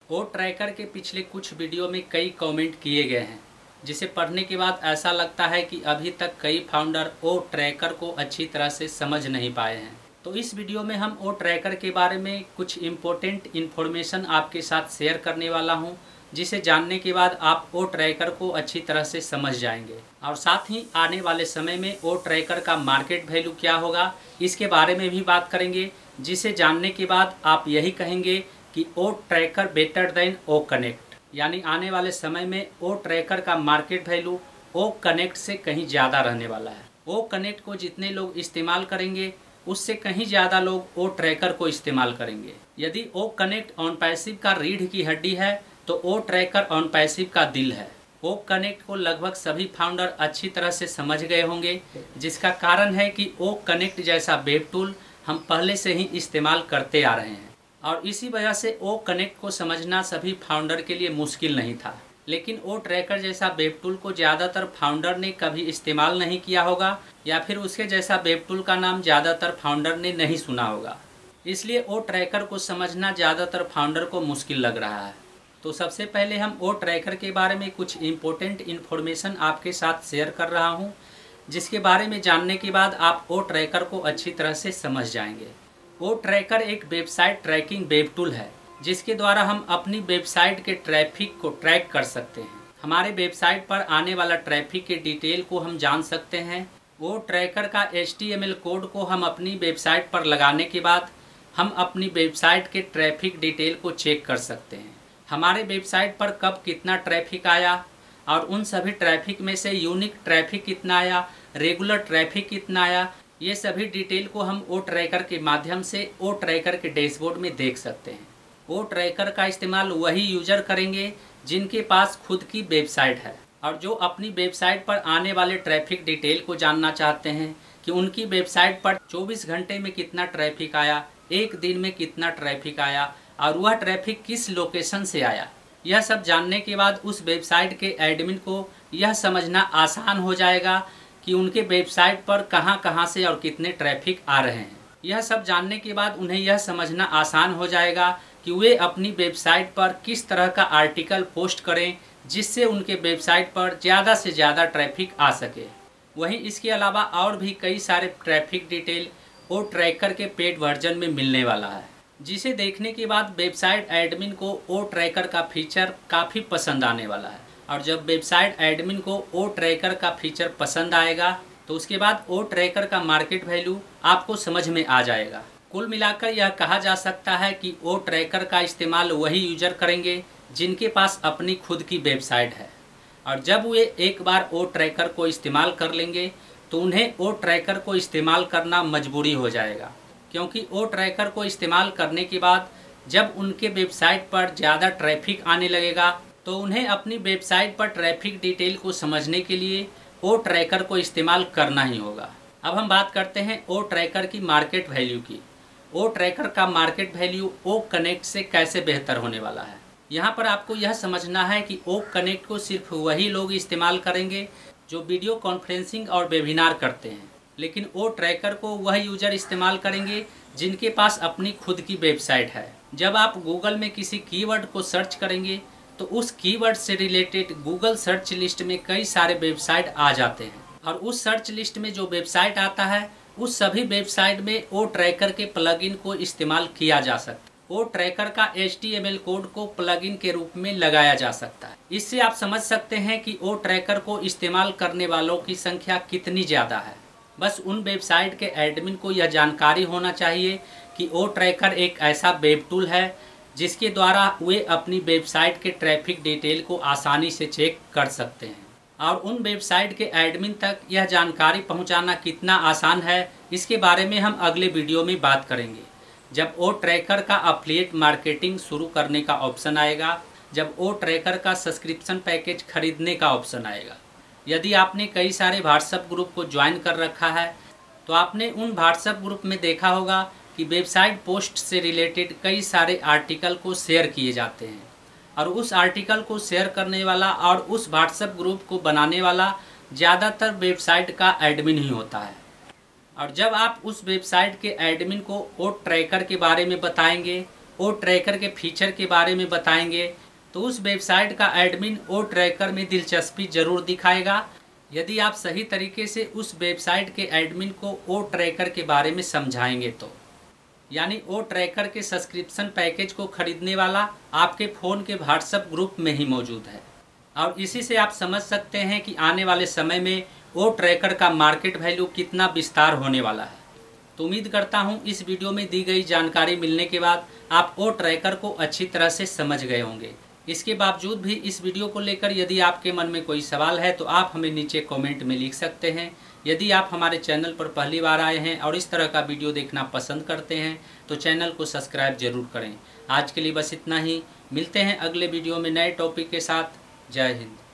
ओ tracker के पिछले कुछ वीडियो में कई कमेंट किए गए हैं, जिसे पढ़ने के बाद ऐसा लगता है कि अभी तक कई फाउंडर ओ ट्रैकर को अच्छी तरह से समझ नहीं पाए हैं। तो इस वीडियो में हम ओ ट्रैकर के बारे में कुछ इम्पोर्टेंट इन्फॉर्मेशन आपके साथ शेयर करने वाला हूं, जिसे जानने के बाद आप ओ ट्रैकर को अच्छी तरह से समझ जाएंगे। और साथ ही आने वाले समय में ओ ट्रैकर का मार्केट वैल्यू क्या होगा, इसके बारे में भी बात करेंगे, जिसे जानने के बाद आप यही कहेंगे कि O tracker better than O connect. यानी आने वाले समय में ओ ट्रैकर का मार्केट वैल्यू ओ कनेक्ट से कहीं ज़्यादा रहने वाला है। ओ कनेक्ट को जितने लोग इस्तेमाल करेंगे, उससे कहीं ज़्यादा लोग ओ ट्रैकर को इस्तेमाल करेंगे। यदि ओ कनेक्ट ऑन पैसिव का रीढ़ की हड्डी है, तो ओ ट्रैकर ऑन पैसिव का दिल है। ओ कनेक्ट को लगभग सभी फाउंडर अच्छी तरह से समझ गए होंगे, जिसका कारण है कि ओ कनेक्ट जैसा वेब टूल हम पहले से ही इस्तेमाल करते आ रहे हैं, और इसी वजह से ओ कनेक्ट को समझना सभी फाउंडर के लिए मुश्किल नहीं था। लेकिन ओ ट्रैकर जैसा वेब टूल को ज़्यादातर फाउंडर ने कभी इस्तेमाल नहीं किया होगा, या फिर उसके जैसा वेब टूल का नाम ज़्यादातर फाउंडर ने नहीं सुना होगा। इसलिए ओ ट्रैकर को समझना ज़्यादातर फाउंडर को मुश्किल लग रहा है। तो सबसे पहले हम ओ ट्रैकर के बारे में कुछ इम्पोर्टेंट इन्फॉर्मेशन आपके साथ शेयर कर रहा हूँ, जिसके बारे में जानने के बाद आप ओ ट्रैकर को अच्छी तरह से समझ जाएंगे। ओ ट्रैकर एक वेबसाइट ट्रैकिंग वेब टूल है, जिसके द्वारा हम अपनी वेबसाइट के ट्रैफिक को ट्रैक कर सकते हैं। हमारे वेबसाइट पर आने वाला ट्रैफिक के डिटेल को हम जान सकते हैं। ओ ट्रैकर का HTML कोड को हम अपनी वेबसाइट पर लगाने के बाद हम अपनी वेबसाइट के ट्रैफिक डिटेल को चेक कर सकते हैं। हमारे वेबसाइट पर कब कितना ट्रैफिक आया, और उन सभी ट्रैफिक में से यूनिक ट्रैफिक कितना आया, रेगुलर ट्रैफिक कितना आया, ये सभी डिटेल को हम ओ ट्रैकर के माध्यम से ओ ट्रैकर के डैशबोर्ड में देख सकते हैं। ओ ट्रैकर का इस्तेमाल वही यूजर करेंगे जिनके पास खुद की वेबसाइट है, और जो अपनी वेबसाइट पर आने वाले ट्रैफिक डिटेल को जानना चाहते हैं कि उनकी वेबसाइट पर 24 घंटे में कितना ट्रैफिक आया, एक दिन में कितना ट्रैफिक आया, और वह ट्रैफिक किस लोकेशन से आया। यह सब जानने के बाद उस वेबसाइट के एडमिन को यह समझना आसान हो जाएगा कि उनके वेबसाइट पर कहां कहां से और कितने ट्रैफिक आ रहे हैं। यह सब जानने के बाद उन्हें यह समझना आसान हो जाएगा कि वे अपनी वेबसाइट पर किस तरह का आर्टिकल पोस्ट करें, जिससे उनके वेबसाइट पर ज़्यादा से ज़्यादा ट्रैफिक आ सके। वहीं इसके अलावा और भी कई सारे ट्रैफिक डिटेल ओ ट्रैकर के पेड वर्जन में मिलने वाला है, जिसे देखने के बाद वेबसाइट एडमिन को ओ ट्रैकर का फीचर काफ़ी पसंद आने वाला है। और जब वेबसाइट एडमिन को ओ ट्रैकर का फीचर पसंद आएगा, तो उसके बाद ओ ट्रैकर का मार्केट वैल्यू आपको समझ में आ जाएगा। कुल मिलाकर यह कहा जा सकता है कि ओ ट्रैकर का इस्तेमाल वही यूजर करेंगे जिनके पास अपनी खुद की वेबसाइट है, और जब वे एक बार ओ ट्रैकर को इस्तेमाल कर लेंगे, तो उन्हें ओ ट्रैकर को इस्तेमाल करना मजबूरी हो जाएगा। क्योंकि ओ ट्रैकर को इस्तेमाल करने के बाद जब उनके वेबसाइट पर ज़्यादा ट्रैफिक आने लगेगा, तो उन्हें अपनी वेबसाइट पर ट्रैफिक डिटेल को समझने के लिए ओ ट्रैकर को इस्तेमाल करना ही होगा। अब हम बात करते हैं ओ ट्रैकर की मार्केट वैल्यू की। ओ ट्रैकर का मार्केट वैल्यू ओ कनेक्ट से कैसे बेहतर होने वाला है। यहाँ पर आपको यह समझना है कि ओ कनेक्ट को सिर्फ वही लोग इस्तेमाल करेंगे जो वीडियो कॉन्फ्रेंसिंग और वेबिनार करते हैं, लेकिन ओ ट्रैकर को वह यूजर इस्तेमाल करेंगे जिनके पास अपनी खुद की वेबसाइट है। जब आप गूगल में किसी कीवर्ड को सर्च करेंगे, तो उस कीवर्ड से रिलेटेड गूगल सर्च लिस्ट में कई सारे वेबसाइट आ जाते हैं, और उस सर्च लिस्ट में जो वेबसाइट आता है, उस सभी वेबसाइट में ओ ट्रैकर के प्लगइन को इस्तेमाल किया जा सकता है। ओ ट्रैकर का HTML कोड को प्लगइन के रूप में लगाया जा सकता है। इससे आप समझ सकते हैं कि ओ ट्रैकर को इस्तेमाल करने वालों की संख्या कितनी ज़्यादा है। बस उन वेबसाइट के एडमिन को यह जानकारी होना चाहिए कि ओ ट्रैकर एक ऐसा वेब टूल है जिसके द्वारा वे अपनी वेबसाइट के ट्रैफिक डिटेल को आसानी से चेक कर सकते हैं। और उन वेबसाइट के एडमिन तक यह जानकारी पहुंचाना कितना आसान है, इसके बारे में हम अगले वीडियो में बात करेंगे। जब ओ ट्रैकर का अफिलिएट मार्केटिंग शुरू करने का ऑप्शन आएगा, जब ओ ट्रैकर का सब्सक्रिप्शन पैकेज खरीदने का ऑप्शन आएगा। यदि आपने कई सारे व्हाट्सएप ग्रुप को ज्वाइन कर रखा है, तो आपने उन व्हाट्सएप ग्रुप में देखा होगा कि वेबसाइट पोस्ट से रिलेटेड कई सारे आर्टिकल को शेयर किए जाते हैं, और उस आर्टिकल को शेयर करने वाला और उस व्हाट्सएप ग्रुप को बनाने वाला ज़्यादातर वेबसाइट का एडमिन ही होता है। और जब आप उस वेबसाइट के एडमिन को ओ ट्रैकर के बारे में बताएंगे, ओ ट्रैकर के फीचर के बारे में बताएंगे, तो उस वेबसाइट का एडमिन ओ ट्रैकर में दिलचस्पी जरूर दिखाएगा यदि आप सही तरीके से उस वेबसाइट के एडमिन को ओ ट्रैकर के बारे में समझाएंगे तो। यानी ओ ट्रैकर के सब्सक्रिप्शन पैकेज को खरीदने वाला आपके फ़ोन के व्हाट्सएप ग्रुप में ही मौजूद है, और इसी से आप समझ सकते हैं कि आने वाले समय में ओ ट्रैकर का मार्केट वैल्यू कितना विस्तार होने वाला है। तो उम्मीद करता हूं इस वीडियो में दी गई जानकारी मिलने के बाद आप ओ ट्रैकर को अच्छी तरह से समझ गए होंगे। इसके बावजूद भी इस वीडियो को लेकर यदि आपके मन में कोई सवाल है तो आप हमें नीचे कमेंट में लिख सकते हैं। यदि आप हमारे चैनल पर पहली बार आए हैं और इस तरह का वीडियो देखना पसंद करते हैं तो चैनल को सब्सक्राइब जरूर करें। आज के लिए बस इतना ही, मिलते हैं अगले वीडियो में नए टॉपिक के साथ। जय हिंद।